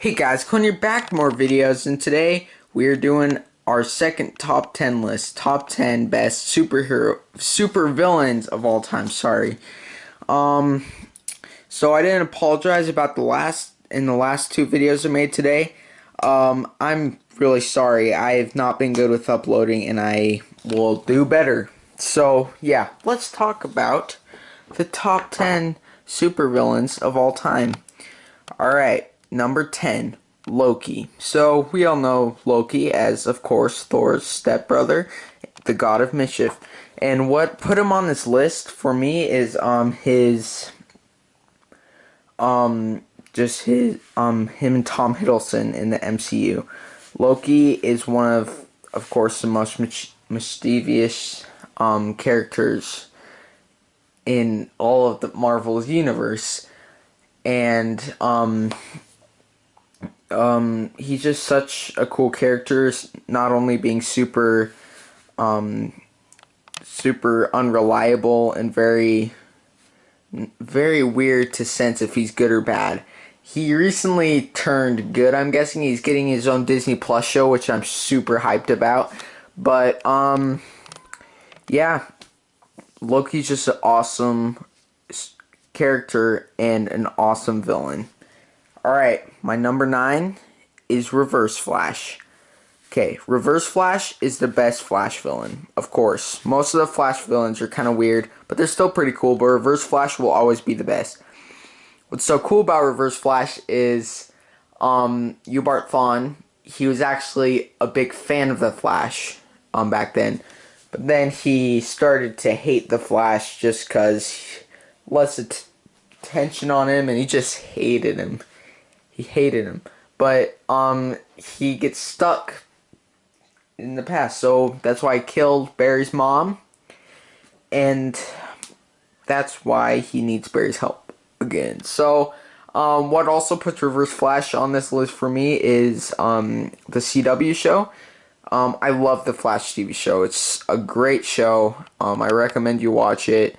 Hey guys, Quinn here back with more videos, and today we are doing our second top 10 list. Top 10 best super villains of all time, sorry. So I didn't apologize about the last two videos I made today. I'm really sorry. I have not been good with uploading, and I will do better. So, yeah, let's talk about the top 10 supervillains of all time. Alright, number 10, Loki. So, we all know Loki as, of course, Thor's stepbrother, the god of mischief. And what put him on this list for me is, him and Tom Hiddleston in the MCU. Loki is one of course, the most mischievous, characters in all of the Marvel's universe. And he's just such a cool character, not only being super unreliable and very weird to sense if he's good or bad. He recently turned good. I'm guessing he's getting his own Disney Plus show, which I'm super hyped about. But yeah, Loki's just an awesome character and an awesome villain. Alright, my number 9 is Reverse Flash. Okay, Reverse Flash is the best Flash villain, of course. Most of the Flash villains are kind of weird, but they're still pretty cool, but Reverse Flash will always be the best. What's so cool about Reverse Flash is Hubert Thawne, he was actually a big fan of the Flash back then. But then he started to hate the Flash just because less attention on him, and he just hated him. He hated him. But he gets stuck in the past, so that's why he killed Barry's mom, and that's why he needs Barry's help again. So what also puts Reverse Flash on this list for me is the CW show. I love the Flash TV show. It's a great show. I recommend you watch it.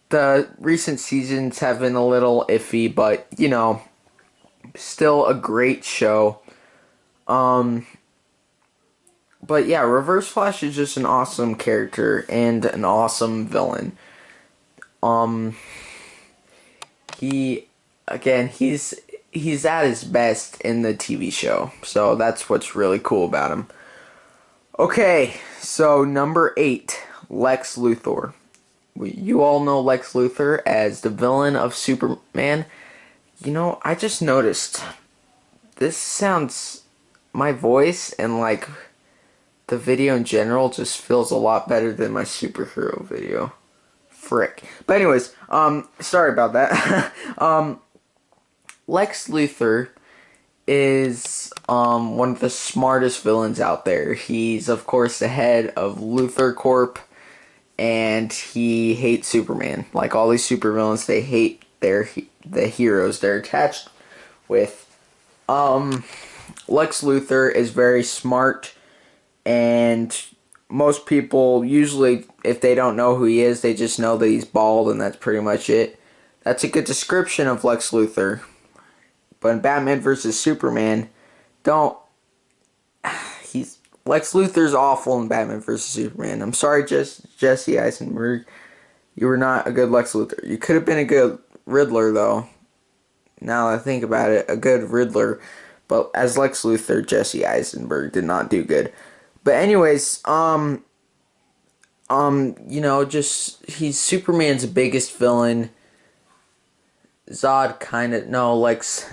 The recent seasons have been a little iffy, but you know, still a great show. But yeah, Reverse Flash is just an awesome character and an awesome villain. He's at his best in the TV show, so that's what's really cool about him. Okay, so number 8, Lex Luthor. You all know Lex Luthor as the villain of Superman. You know, I just noticed this sounds, my voice and like the video in general just feels a lot better than my superhero video. Frick. But anyways, sorry about that. Lex Luthor is one of the smartest villains out there. He's of course the head of Luthor Corp, and he hates Superman. Like all these supervillains, they hate the heroes they're attached with. Lex Luthor is very smart, and most people usually, if they don't know who he is, they just know that he's bald, and that's pretty much it. That's a good description of Lex Luthor. But in Batman vs. Superman, Lex Luthor's awful in Batman vs. Superman. I'm sorry, Jesse Eisenberg. You were not a good Lex Luthor. You could have been a good Riddler, though. Now that I think about it, a good Riddler. But as Lex Luthor, Jesse Eisenberg did not do good. But anyways, you know, just, he's Superman's biggest villain. Lex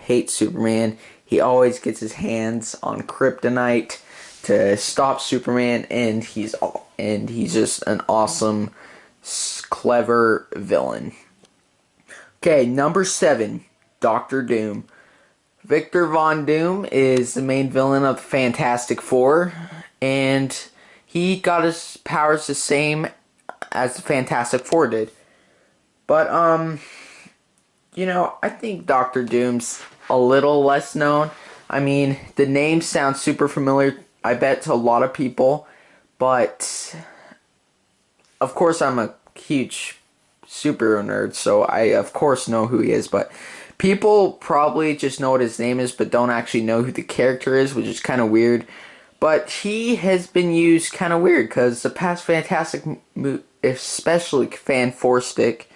hates Superman. He always gets his hands on kryptonite to stop Superman, and he's just an awesome, clever villain. Okay, number 7, Doctor Doom. Victor Von Doom is the main villain of Fantastic Four, and he got his powers the same as the Fantastic Four did. But, you know, I think Doctor Doom's a little less known. I mean, the name sounds super familiar, I bet, to a lot of people, but of course I'm a huge superhero nerd, so I of course know who he is, but People probably just know what his name is, but don't actually know who the character is, which is kind of weird. But he has been used kind of weird because the past Fantastic, especially Fan Four Stick,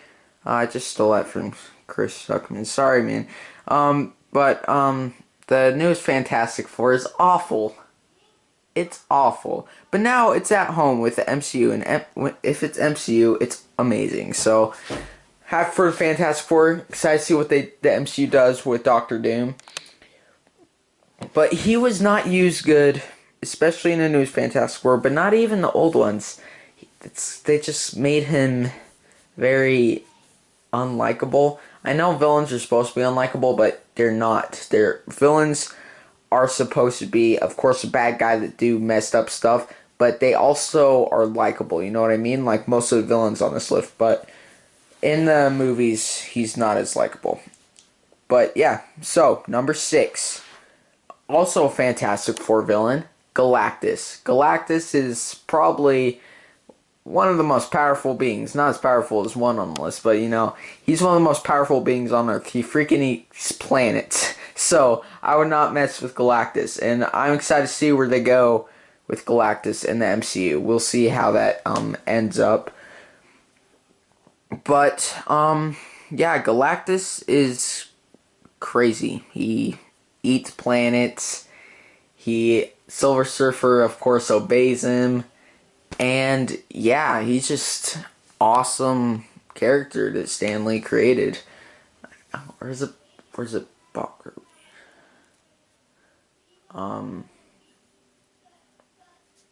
I just stole that from Chris Zuckerman. Sorry, man. But the newest Fantastic Four is awful. It's awful. But now it's at home with the MCU, and if it's MCU, it's amazing. So, happy for the Fantastic Four. Excited to see what the MCU does with Doctor Doom. But he was not used good, especially in the newest Fantastic Four, but not even the old ones. They just made him very unlikable. I know villains are supposed to be unlikable, but they're not. Villains are supposed to be, of course, a bad guy that do messed up stuff, but they also are likable. You know what I mean? Like most of the villains on this list, but in the movies, he's not as likable. But yeah, so number 6, also a Fantastic Four villain, Galactus. Galactus is probably one of the most powerful beings. Not as powerful as one on the list, but you know, he's one of the most powerful beings on Earth. He freaking eats planets. So, I would not mess with Galactus. And I'm excited to see where they go with Galactus in the MCU. We'll see how that ends up. But, yeah, Galactus is crazy. He eats planets. Silver Surfer, of course, obeys him. And yeah, he's just awesome character that Stan Lee created. Where's it Balker?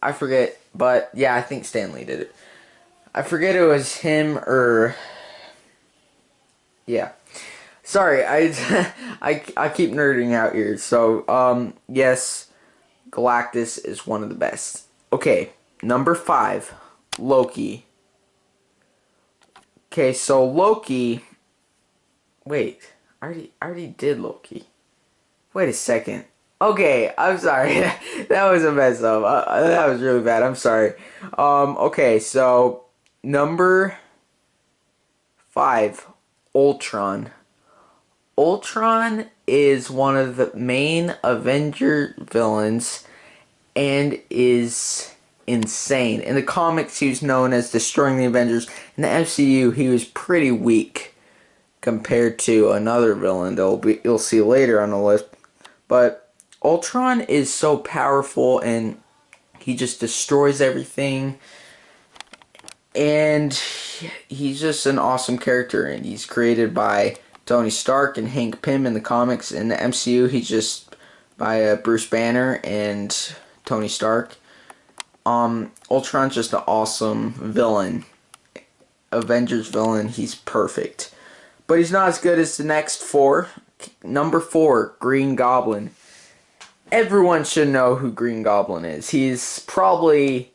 I forget, but yeah, I think Stan Lee did it. I forget it was him or yeah. Sorry, I keep nerding out here. So yes, Galactus is one of the best. Okay. Number 5, Loki. Okay, so Loki. Wait, I already did Loki. Wait a second. Okay, I'm sorry. That was a mess up. That was really bad. I'm sorry. Okay, so number 5, Ultron. Ultron is one of the main Avenger villains and is insane. In the comics, he was known as destroying the Avengers. In the MCU, he was pretty weak compared to another villain that you'll see later on the list. But Ultron is so powerful, and he just destroys everything. And he's just an awesome character, and he's created by Tony Stark and Hank Pym in the comics. In the MCU, he's just by Bruce Banner and Tony Stark. Ultron's just an awesome villain. Avengers villain. He's perfect. But he's not as good as the next 4. Number 4, Green Goblin. Everyone should know who Green Goblin is. He's probably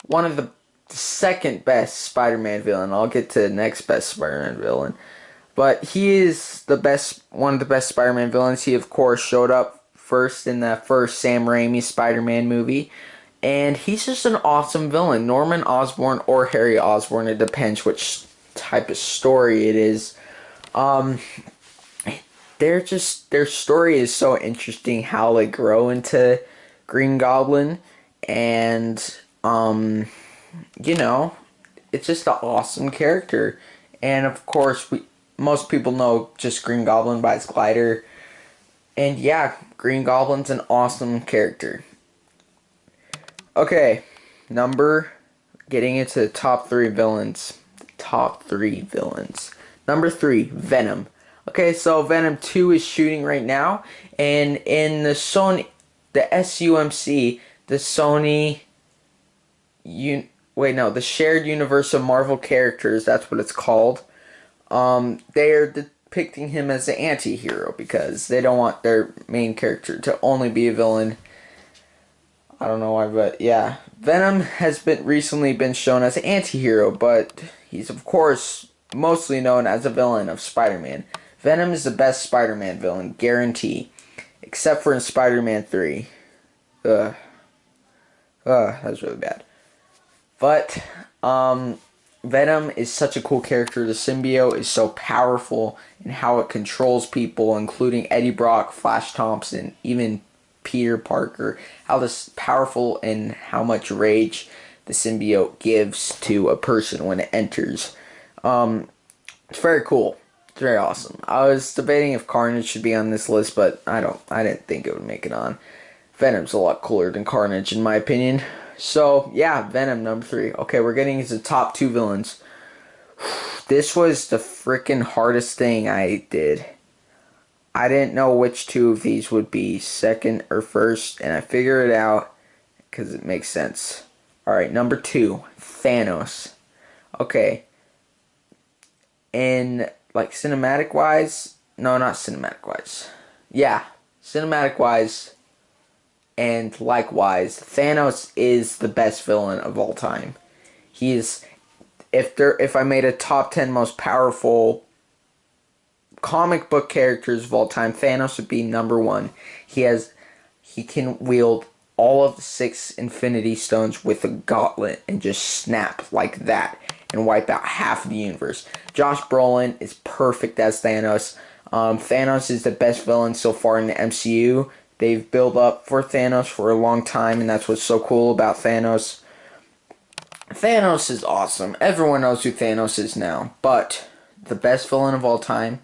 one of the second best Spider-Man villain. I'll get to the next best Spider-Man villain. But he is one of the best Spider-Man villains. He, of course, showed up first in the first Sam Raimi Spider-Man movie. And he's just an awesome villain. Norman Osborn or Harry Osborn, it depends which type of story it is. Their story is so interesting, how they grow into Green Goblin. And, you know, it's just an awesome character. And, of course, most people know just Green Goblin by his glider. And, yeah, Green Goblin's an awesome character. Okay, getting into the top 3 villains. Number 3, Venom. Okay, so Venom 2 is shooting right now, and in the SUMC, the the Shared Universe of Marvel Characters, that's what it's called. They are depicting him as an anti-hero because they don't want their main character to only be a villain. I don't know why, but yeah. Venom has recently been shown as an anti-hero, but he's, of course, mostly known as a villain of Spider-Man. Venom is the best Spider-Man villain, guarantee. Except for in Spider-Man 3. That was really bad. But, Venom is such a cool character. The symbiote is so powerful in how it controls people, including Eddie Brock, Flash Thompson, even Peter Parker. How this powerful and how much rage the symbiote gives to a person when it enters. It's very cool. It's very awesome. I was debating if Carnage should be on this list, but I didn't think it would make it on. Venom's a lot cooler than Carnage, in my opinion. So, yeah, Venom, number 3. Okay, we're getting into the top 2 villains. This was the freaking hardest thing I did. I didn't know which 2 of these would be second or first, and I figured it out because it makes sense. Alright, number 2, Thanos. Okay. In, like, cinematic-wise... No, not cinematic-wise. Yeah, cinematic-wise... And likewise, Thanos is the best villain of all time. He is, if I made a top 10 most powerful comic book characters of all time, Thanos would be number 1. He can wield all of the 6 Infinity Stones with a gauntlet and just snap like that and wipe out half of the universe. Josh Brolin is perfect as Thanos. Thanos is the best villain so far in the MCU. They've built up for Thanos for a long time, and that's what's so cool about Thanos. Thanos is awesome. Everyone knows who Thanos is now. But the best villain of all time,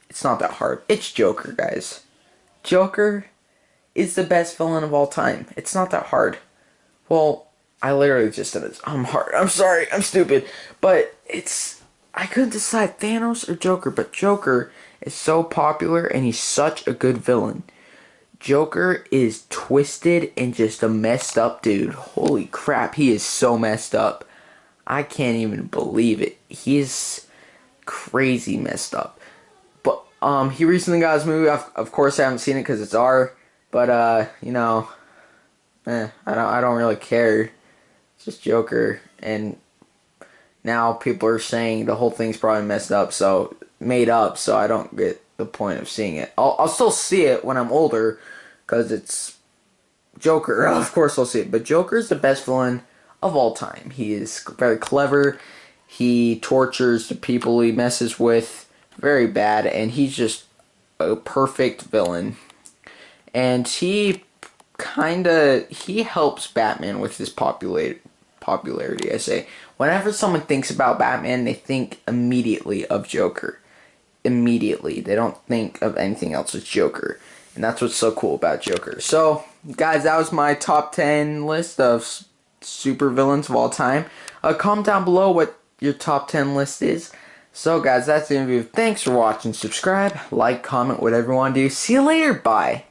it's not that hard. It's Joker, guys. Joker is the best villain of all time. It's not that hard. Well, I literally just said it. I'm hard. I'm sorry. I'm stupid. But I couldn't decide Thanos or Joker. But Joker is so popular, and he's such a good villain. Joker is twisted and just a messed up dude. Holy crap, he is so messed up. I can't even believe it. He's crazy messed up. But he recently got his movie. Of course, I haven't seen it because it's R. But you know, I don't really care. It's just Joker, and now people are saying the whole thing's probably messed up, so made up. So I don't get the point of seeing it. I'll still see it when I'm older, because it's Joker. Of course I'll see it. But Joker is the best villain of all time. He is very clever. He tortures the people he messes with very bad. And he's just a perfect villain. And he helps Batman with his popularity, I say. Whenever someone thinks about Batman, they think immediately of Joker. Immediately. They don't think of anything else as Joker. And that's what's so cool about Joker. So, guys, that was my top 10 list of super villains of all time. Comment down below what your top 10 list is. So, guys, that's the interview. Thanks for watching. Subscribe, like, comment, whatever you want to do. See you later. Bye.